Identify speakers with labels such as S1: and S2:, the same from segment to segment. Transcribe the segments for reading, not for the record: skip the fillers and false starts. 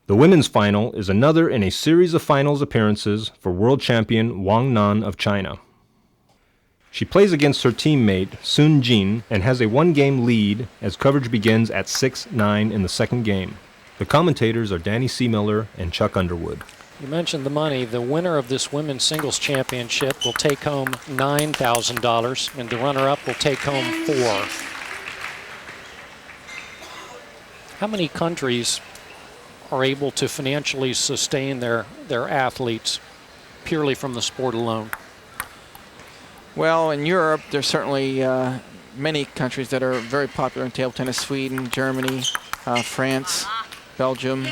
S1: The women's final is another in a series of finals appearances for world champion Wang Nan of China. She plays against her teammate Sun Jin and has a one-game lead as coverage begins at 6-9 in the second game. The commentators are Danny C. Miller and Chuck Underwood.
S2: You mentioned the money. The winner of this women's singles championship will take home $9,000, and the runner-up will take home $4,000. How many countries are able to financially sustain their athletes purely from the sport alone?
S3: Well, in Europe, there's certainly many countries that are very popular in table tennis. Sweden, Germany, France, Belgium.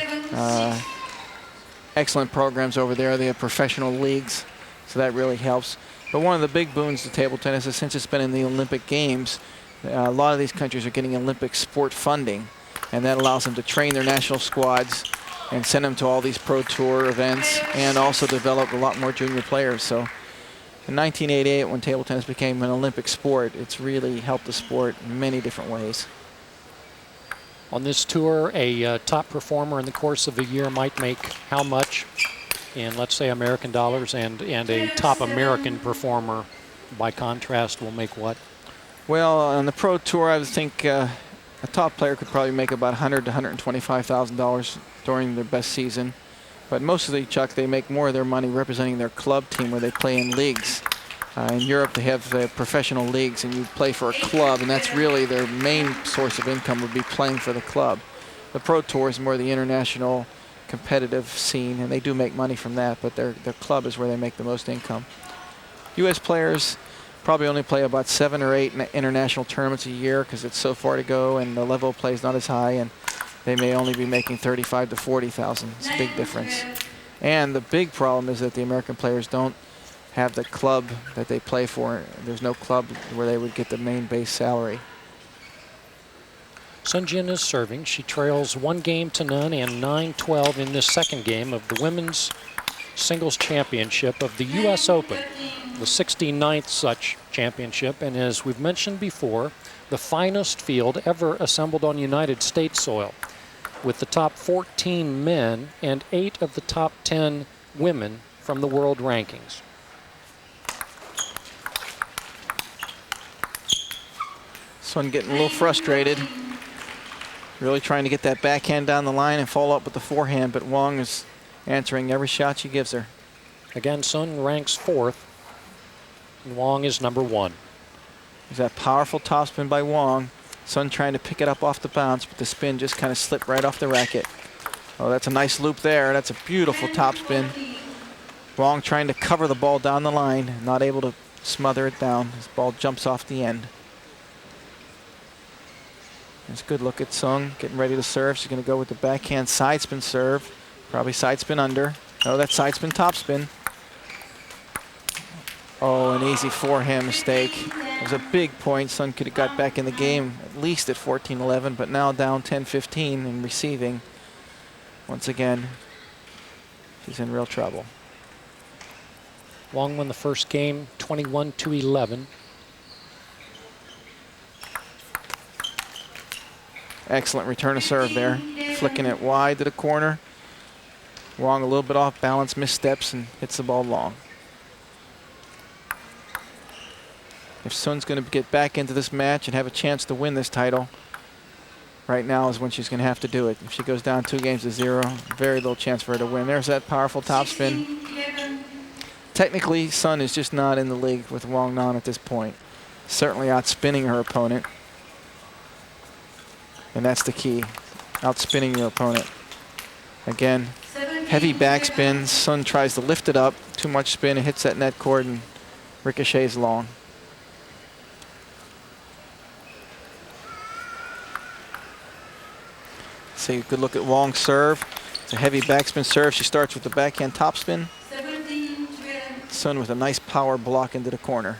S3: Excellent programs over there. They have professional leagues, so that really helps. But one of the big boons to table tennis is since it's been in the Olympic Games, a lot of these countries are getting Olympic sport funding, and that allows them to train their national squads and send them to all these pro tour events and also develop a lot more junior players. So in 1988, when table tennis became an Olympic sport, it's really helped the sport in many different ways.
S2: On this tour, a top performer in the course of a year might make how much in, let's say, American dollars, and a top American performer, by contrast, will make what?
S3: Well, on the pro tour, I would think a top player could probably make about $100,000 to $125,000 during their best season. But mostly, Chuck, they make more of their money representing their club team where they play in leagues. In Europe, they have professional leagues, and you play for a club, and that's really their main source of income, would be playing for the club. The pro tour is more the international competitive scene, and they do make money from that, but their club is where they make the most income. U.S. players probably only play about 7 or 8 international tournaments a year because it's so far to go, and the level of play is not as high, and they may only be making $35,000 to $40,000. It's a big difference. And the big problem is that the American players don't have the club that they play for. There's no club where they would get the main base salary.
S2: Sun Jin is serving. She trails 1-0 and 9-12 in this second game of the women's singles championship of the U.S. Open, the 69th such championship, and as we've mentioned before, the finest field ever assembled on United States soil, with the top 14 men and 8 of the top 10 women from the world rankings.
S3: Sun getting a little frustrated, really trying to get that backhand down the line and follow up with the forehand, but Wang is answering every shot she gives her.
S2: Again, Sun ranks 4th, and Wang is number 1.
S3: There's that powerful topspin by Wang. Sun trying to pick it up off the bounce, but the spin just kind of slipped right off the racket. Oh, that's a nice loop there. That's a beautiful topspin. Wang trying to cover the ball down the line, not able to smother it down. This ball jumps off the end. There's a good look at Sun, getting ready to serve. She's going to go with the backhand side spin serve. Probably side spin under. Oh, that's side spin, top spin. Oh, an easy forehand mistake. It was a big point. Sun could have got back in the game at least at 14-11, but now down 10-15 in receiving. Once again, she's in real trouble.
S2: Wang won the first game 21-11.
S3: Excellent return of serve there. Flicking it wide to the corner. Wang a little bit off balance, missteps, and hits the ball long. If Sun's going to get back into this match and have a chance to win this title, right now is when she's going to have to do it. If she goes down 2-0, very little chance for her to win. There's that powerful topspin. Technically, Sun is just not in the league with Wang Nan at this point. Certainly outspinning her opponent. And that's the key, outspinning your opponent. Again, heavy backspin. Sun tries to lift it up. Too much spin. It hits that net cord and ricochets long. See a good look at Wang's serve. It's a heavy backspin serve. She starts with the backhand topspin. Sun with a nice power block into the corner.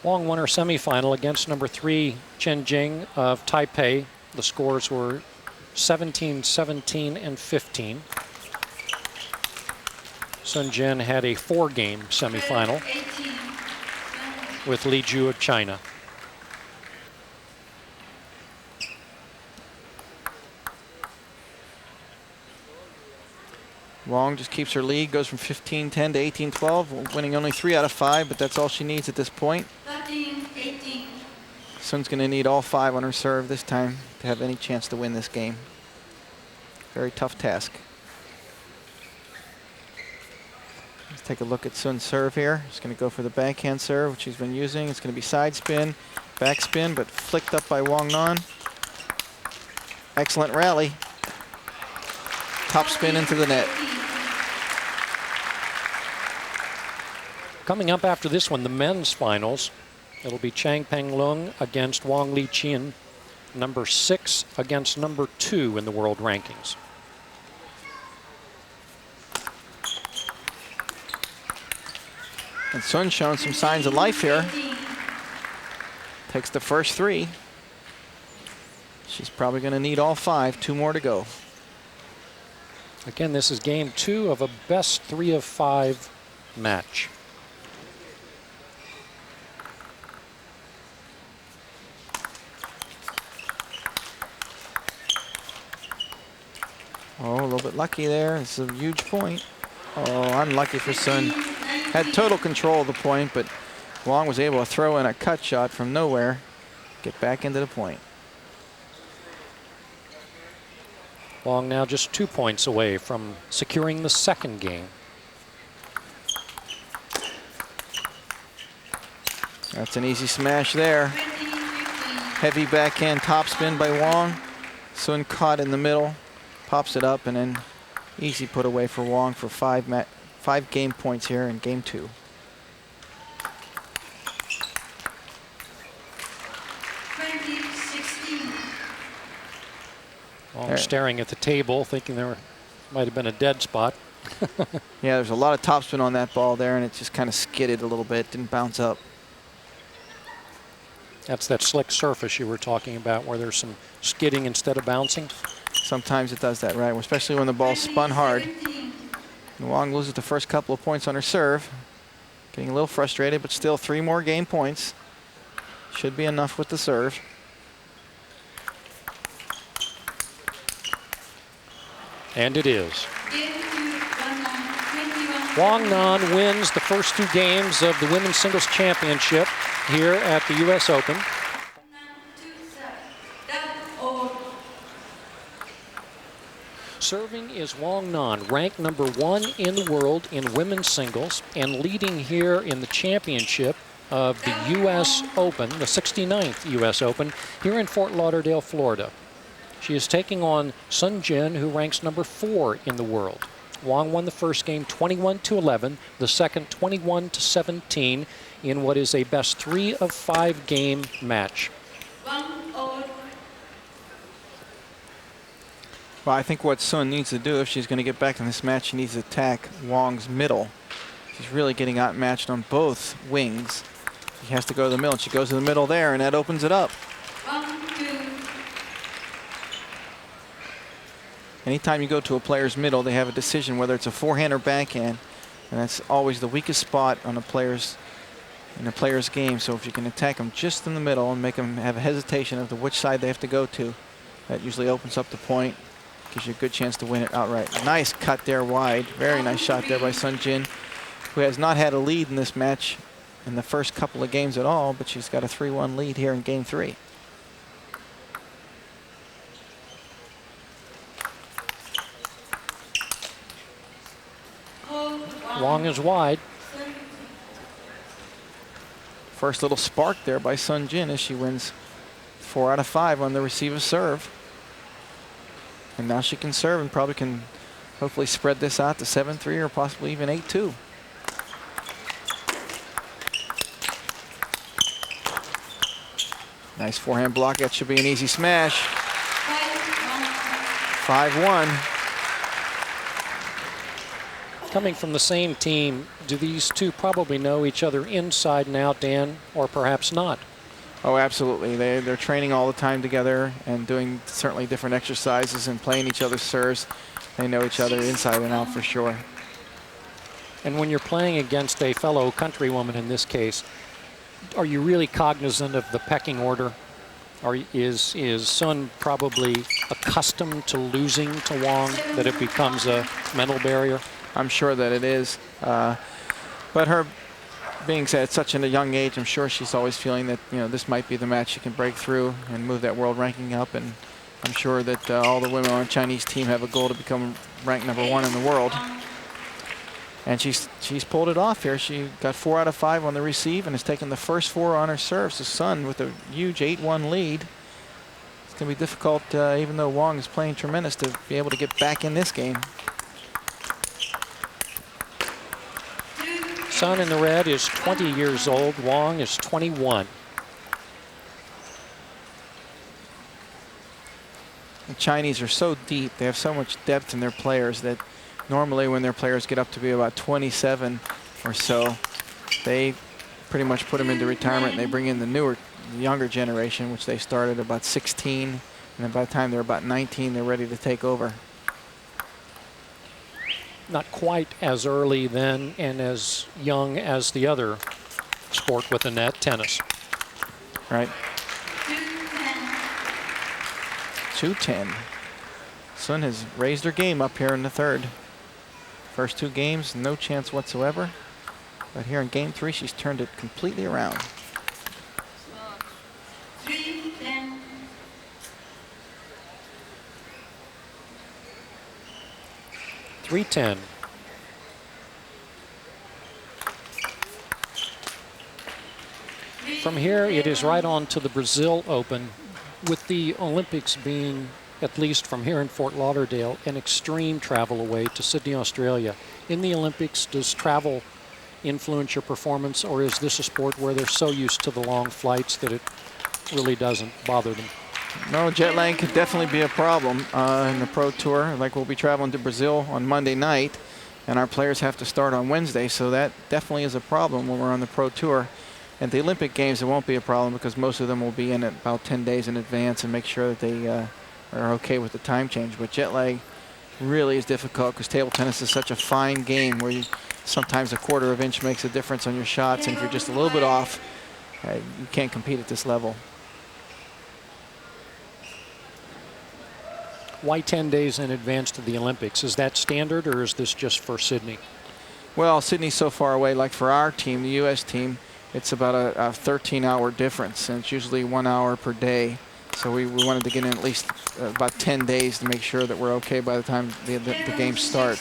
S2: Wang won her semifinal against number 3 Chen Jing of Taipei. The scores were 17-17 and 15. Sun Jin had a 4-game semifinal with Li Ju of China.
S3: Wang just keeps her lead, goes from 15-10 to 18-12, winning only 3 out of 5, but that's all she needs at this point.
S4: 13-18.
S3: Sun's going to need all 5 on her serve this time to have any chance to win this game. Very tough task. Let's take a look at Sun's serve here. She's going to go for the backhand serve, which she's been using. It's going to be side spin, back spin, but flicked up by Wang Nan. Excellent rally. Top spin into the net.
S2: Coming up after this one, the men's finals. It'll be Chang Peng Lung against Wang Li Qin, number 6 against number 2 in the world rankings.
S3: And Sun showing some signs of life here. Takes the first 3. She's probably going to need all 5. 2 more to go.
S2: Again, this is game 2 of a best 3 of 5 match.
S3: Oh, a little bit lucky there. It's a huge point. Oh, unlucky for Sun. Had total control of the point, but Wang was able to throw in a cut shot from nowhere, get back into the point.
S2: Wang now just 2 points away from securing the second game.
S3: That's an easy smash there. Heavy backhand topspin by Wang. Sun caught in the middle, pops it up, and then easy put away for Wang for 5 game points here in game 2.
S2: Wang staring at the table, thinking there might have been a dead spot.
S3: Yeah, there's a lot of topspin on that ball there, and it just kind of skidded a little bit, didn't bounce up.
S2: That's that slick surface you were talking about, where there's some skidding instead of bouncing.
S3: Sometimes it does that, right? Especially when the ball's spun hard. And Wang loses the first couple of points on her serve. Getting a little frustrated, but still 3 more game points. Should be enough with the serve.
S2: And it is. Wang Nan wins the first 2 games of the Women's Singles Championship here at the U.S. Open. Serving is Wang Nan, ranked number 1 in the world in women's singles and leading here in the championship of the U.S. Open, the 69th U.S. Open, here in Fort Lauderdale, Florida. She is taking on Sun Jin, who ranks number 4 in the world. Wang won the first game 21-11, the second 21-17 in what is a best 3 of 5 game match.
S3: Well, I think what Sun needs to do if she's going to get back in this match, she needs to attack Wang's middle. She's really getting outmatched on both wings. She has to go to the middle. She goes to the middle there, and that opens it up. Anytime you go to a player's middle, they have a decision whether it's a forehand or backhand, and that's always the weakest spot on a player's game. So if you can attack them just in the middle and make them have a hesitation of which side they have to go to, that usually opens up the point, gives you a good chance to win it outright. Nice cut there wide. Very nice shot there by Sun Jin, who has not had a lead in this match in the first couple of games at all, but she's got a 3-1 lead here in game 3.
S2: Wang is wide.
S3: First little spark there by Sun Jin as she wins 4 out of 5 on the receive of serve. And now she can serve and probably can hopefully spread this out to 7-3 or possibly even 8-2. Nice forehand block. That should be an easy smash. 5-1.
S2: Coming from the same team, do these two probably know each other inside and out, Dan, or perhaps not?
S3: Oh, absolutely. They're training all the time together and doing certainly different exercises and playing each other's serves. They know each other inside and out for sure.
S2: And when you're playing against a fellow countrywoman in this case, are you really cognizant of the pecking order? Or is Sun probably accustomed to losing to Wang, that it becomes a mental barrier?
S3: I'm sure that it is. But her being at such a young age, I'm sure she's always feeling that, you know, this might be the match she can break through and move that world ranking up. And I'm sure that all the women on the Chinese team have a goal to become ranked #1 in the world. And she's pulled it off here. She got 4 out of 5 on the receive and has taken the first 4 on her serve. So Sun with a huge 8-1 lead. It's going to be difficult, even though Wang is playing tremendous, to be able to get back in this game.
S2: Sun in the red is 20 years old. Wang is 21.
S3: The Chinese are so deep. They have so much depth in their players that normally when their players get up to be about 27 or so, they pretty much put them into retirement and they bring in the younger generation, which they started about 16. And then by the time they're about 19, they're ready to take over.
S2: Not quite as early then and as young as the other sport with the net, tennis.
S3: Right. 2-10. Sun has raised her game up here in the third. First 2 games, no chance whatsoever. But here in game 3, she's turned it completely around.
S2: 3-10. From here, it is right on to the Brazil Open, with the Olympics being, at least from here in Fort Lauderdale, an extreme travel away to Sydney, Australia. In the Olympics, does travel influence your performance, or is this a sport where they're so used to the long flights that it really doesn't bother them?
S3: No, jet lag could definitely be a problem in the Pro Tour. Like, we'll be traveling to Brazil on Monday night, and our players have to start on Wednesday, so that definitely is a problem when we're on the Pro Tour. At the Olympic Games, it won't be a problem because most of them will be in about 10 days in advance and make sure that they are okay with the time change. But jet lag really is difficult because table tennis is such a fine game where sometimes a quarter of an inch makes a difference on your shots, and if you're just a little bit off, you can't compete at this level.
S2: Why 10 days in advance to the Olympics? Is that standard, or is this just for Sydney?
S3: Well, Sydney's so far away. Like for our team, the U.S. team, it's about a 13-hour difference, and it's usually 1 hour per day. So we wanted to get in at least about 10 days to make sure that we're okay by the time the games start.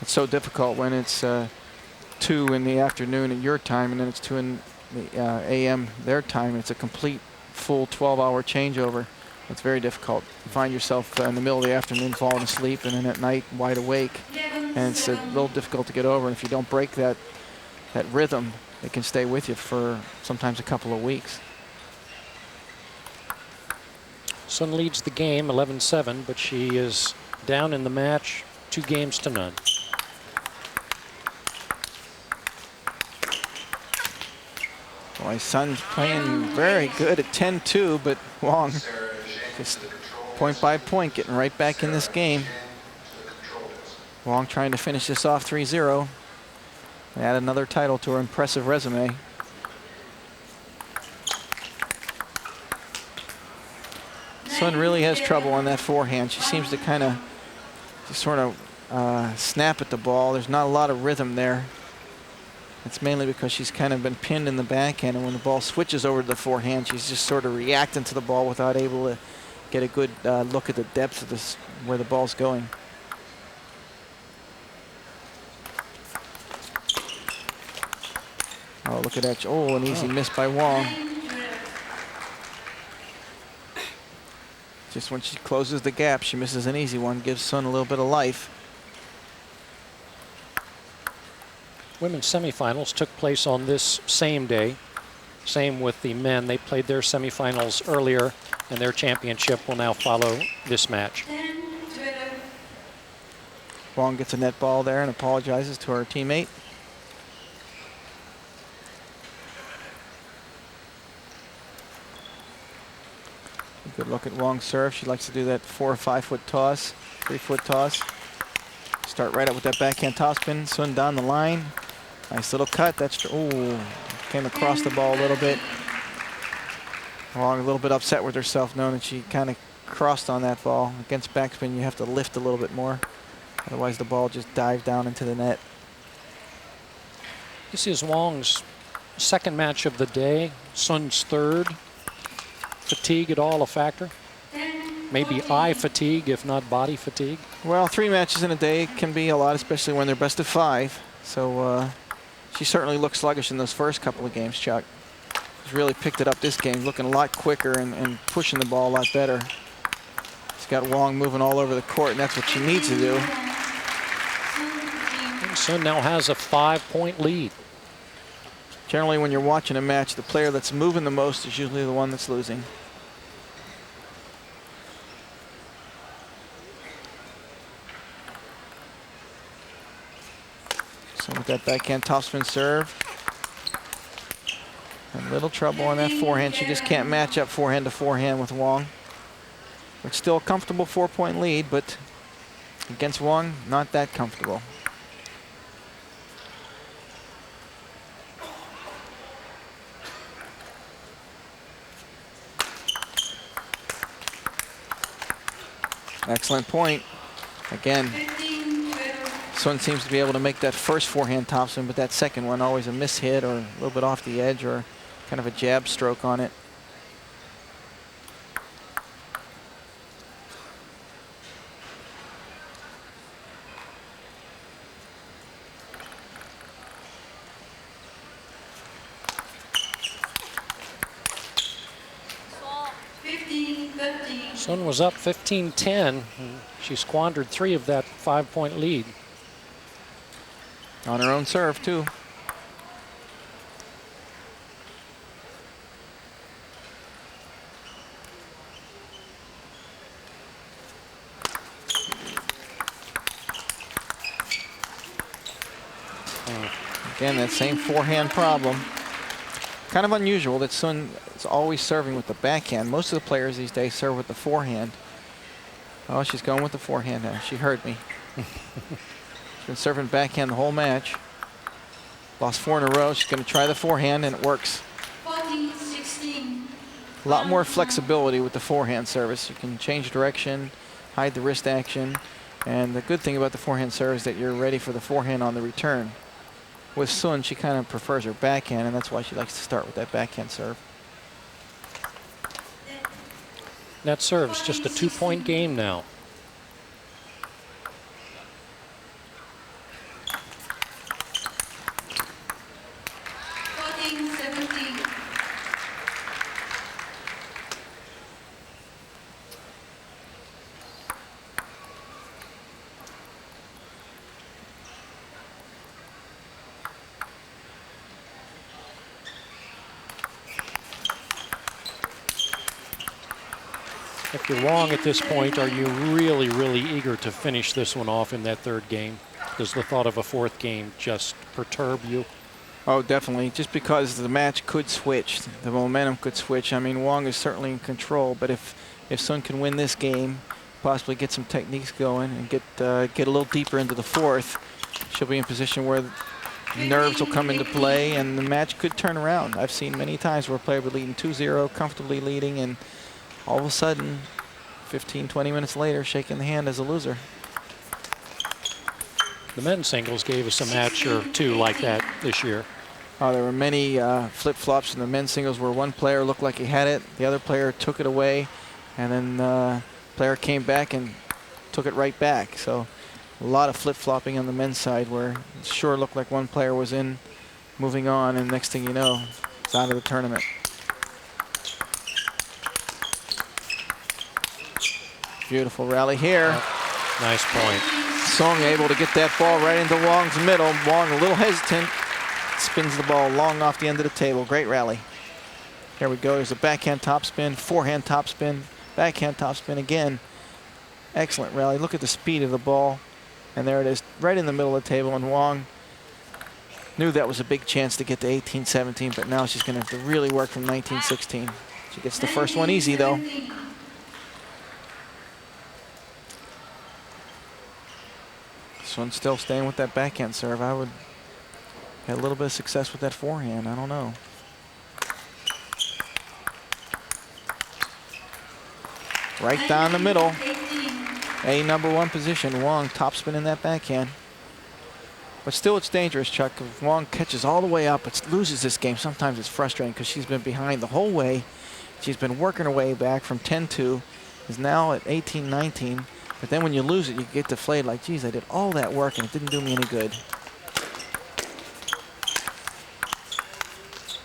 S3: It's so difficult when it's 2 in the afternoon at your time, and then it's 2 in the a.m. their time. It's a complete full 12-hour changeover. It's very difficult. You find yourself in the middle of the afternoon falling asleep, and then at night wide awake. And it's a little difficult to get over. And if you don't break that rhythm, it can stay with you for sometimes a couple of weeks.
S2: Sun leads the game 11-7, but she is down in the match 2 games to none.
S3: Boy, Sun's playing very good at 10-2, but Wang just point by point getting right back in this game. Wang trying to finish this off 3-0. Add another title to her impressive resume. Sun really has trouble on that forehand. She seems to kind of just sort of snap at the ball. There's not a lot of rhythm there. It's mainly because she's kind of been pinned in the backhand, and when the ball switches over to the forehand, she's just sort of reacting to the ball without able to get a good look at the depth of this, where the ball's going. Oh, look at that. Oh, an easy miss by Wang. Just when she closes the gap, she misses an easy one, gives Sun a little bit of life.
S2: Women's semifinals took place on this same day. Same with the men. They played their semifinals earlier, and their championship will now follow this match.
S3: Wang gets a net ball there and apologizes to her teammate. A good look at Wang's serve. She likes to do that 4 or 5 foot toss, 3 foot toss. Start right up with that backhand topspin. Sun down the line. Nice little cut. That's, oh, came across the ball a little bit. Wang a little bit upset with herself, knowing that she kind of crossed on that ball. Against backspin, you have to lift a little bit more. Otherwise, the ball just dives down into the net.
S2: This is Wang's second match of the day. Sun's third. Fatigue at all a factor? Maybe eye fatigue, if not body fatigue?
S3: Well, 3 matches in a day can be a lot, especially when they're best of 5. So she certainly looked sluggish in those first couple of games, Chuck. She's really picked it up this game, looking a lot quicker and pushing the ball a lot better. She's got Wang moving all over the court, and that's what she needs to do.
S2: And Sun now has a 5-point lead.
S3: Generally, when you're watching a match, the player that's moving the most is usually the one that's losing. So with that backhand topspin serve, a little trouble on that forehand. She just can't match up forehand to forehand with Wang. It's still a comfortable 4-point lead, but against Wang, not that comfortable. Excellent point. Again, Sun seems to be able to make that first forehand topspin, but that second one always a mishit or a little bit off the edge or kind of a jab stroke on it.
S2: Sun was up 15-10. She squandered 3 of that 5-point lead.
S3: On her own serve, too. Again, that same forehand problem. Kind of unusual that Sun is always serving with the backhand. Most of the players these days serve with the forehand. Oh, she's going with the forehand now. She heard me. She's been serving backhand the whole match. Lost 4 in a row. She's going to try the forehand, and it works.
S4: 14-16.
S3: A lot more flexibility with the forehand service. You can change direction, hide the wrist action. And the good thing about the forehand serve is that you're ready for the forehand on the return. With Sun, she kind of prefers her backhand, and that's why she likes to start with that backhand serve.
S2: That serve's just a 2-point game now. If you're wrong at this point, are you really, really eager to finish this one off in that third game? Does the thought of a 4th game just perturb you?
S3: Oh, definitely. Just because the match could switch. The momentum could switch. I mean, Wang is certainly in control, but if Sun can win this game, possibly get some techniques going and get a little deeper into the 4th, she'll be in position where nerves will come into play and the match could turn around. I've seen many times where a player would lead 2-0, comfortably leading, and all of a sudden, 15, 20 minutes later, shaking the hand as a loser.
S2: The men's singles gave us a match or 2 like that this year.
S3: Oh, there were many flip-flops in the men's singles where one player looked like he had it, the other player took it away, and then the player came back and took it right back. So a lot of flip-flopping on the men's side where it sure looked like one player was in, moving on, and next thing you know, it's out of the tournament. Beautiful rally here.
S2: Nice point.
S3: Song able to get that ball right into Wang's middle. Wang a little hesitant. Spins the ball long off the end of the table. Great rally. Here we go. There's a backhand topspin, forehand topspin, backhand topspin again. Excellent rally. Look at the speed of the ball. And there it is, right in the middle of the table. And Wang knew that was a big chance to get to 18-17, but now she's going to have to really work from 19-16. She gets the first one easy, though. This one's still staying with that backhand serve. I would Had a little bit of success with that forehand. I don't know. Right down the middle. A #1 position. Wang topspin in that backhand. But still, it's dangerous, Chuck. If Wang catches all the way up, it loses this game. Sometimes it's frustrating because she's been behind the whole way. She's been working her way back from 10-2. Is now at 18-19. But then when you lose it, you get deflated like, geez, I did all that work and it didn't do me any good.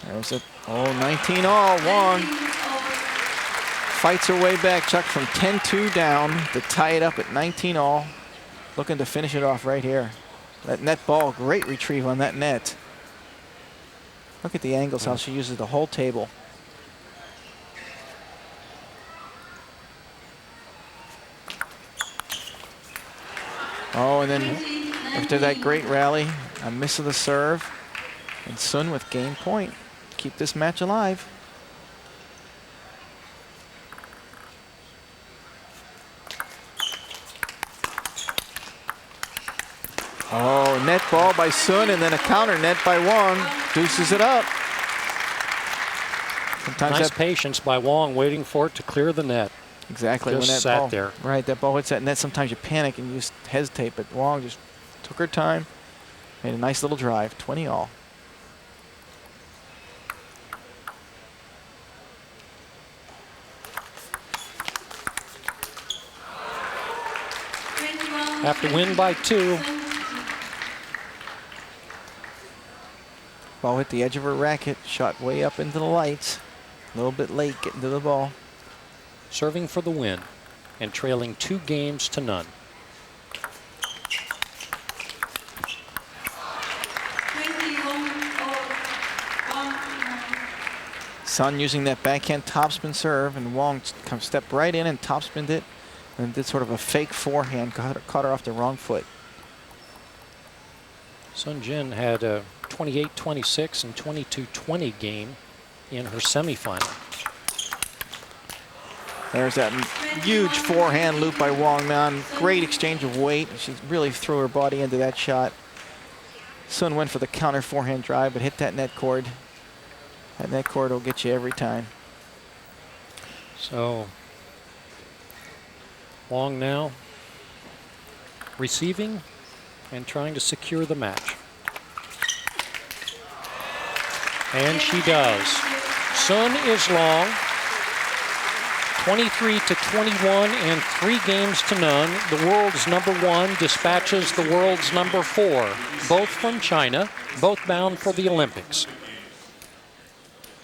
S3: There's it. Oh, 19-all. Wang fights her way back, Chuck, from 10-2 down to tie it up at 19-all. Looking to finish it off right here. That net ball, great retrieve on that net. Look at the angles, how she uses the whole table. Oh, and then after that great rally, a miss of the serve. And Sun with game point. Keep this match alive. Oh, net ball by Sun and then a counter net by Wang. Deuces it up. Sometimes
S2: nice patience by Wang waiting for it to clear the net.
S3: Exactly.
S2: Just
S3: when that
S2: sat
S3: ball,
S2: there.
S3: Right, that ball hits that net. Sometimes you panic and you just hesitate, but Wang just took her time. Made a nice little drive, 20-all.
S2: Have to win by 2.
S3: Ball hit the edge of her racket, shot way up into the lights. A little bit late getting to the ball.
S2: Serving for the win and trailing 2 games to none.
S3: Sun using that backhand topspin serve, and Wang stepped right in and topspinned it and did sort of a fake forehand, caught her off the wrong foot.
S2: Sun Jin had a 28-26 and 22-20 game in her semifinal.
S3: There's that huge forehand loop by Wang Nan. Great exchange of weight. She really threw her body into that shot. Sun went for the counter forehand drive, but hit that net cord. That net cord will get you every time.
S2: So Wang now receiving and trying to secure the match. And she does. Sun is long. 23-21 and 3 games to none. The world's #1 dispatches the world's #4. Both from China, both bound for the Olympics.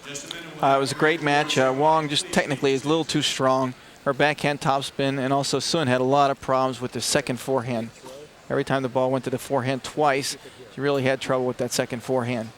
S3: It was a great match. Wang just technically is a little too strong. Her backhand topspin, and also Sun had a lot of problems with the second forehand. Every time the ball went to the forehand twice, she really had trouble with that second forehand.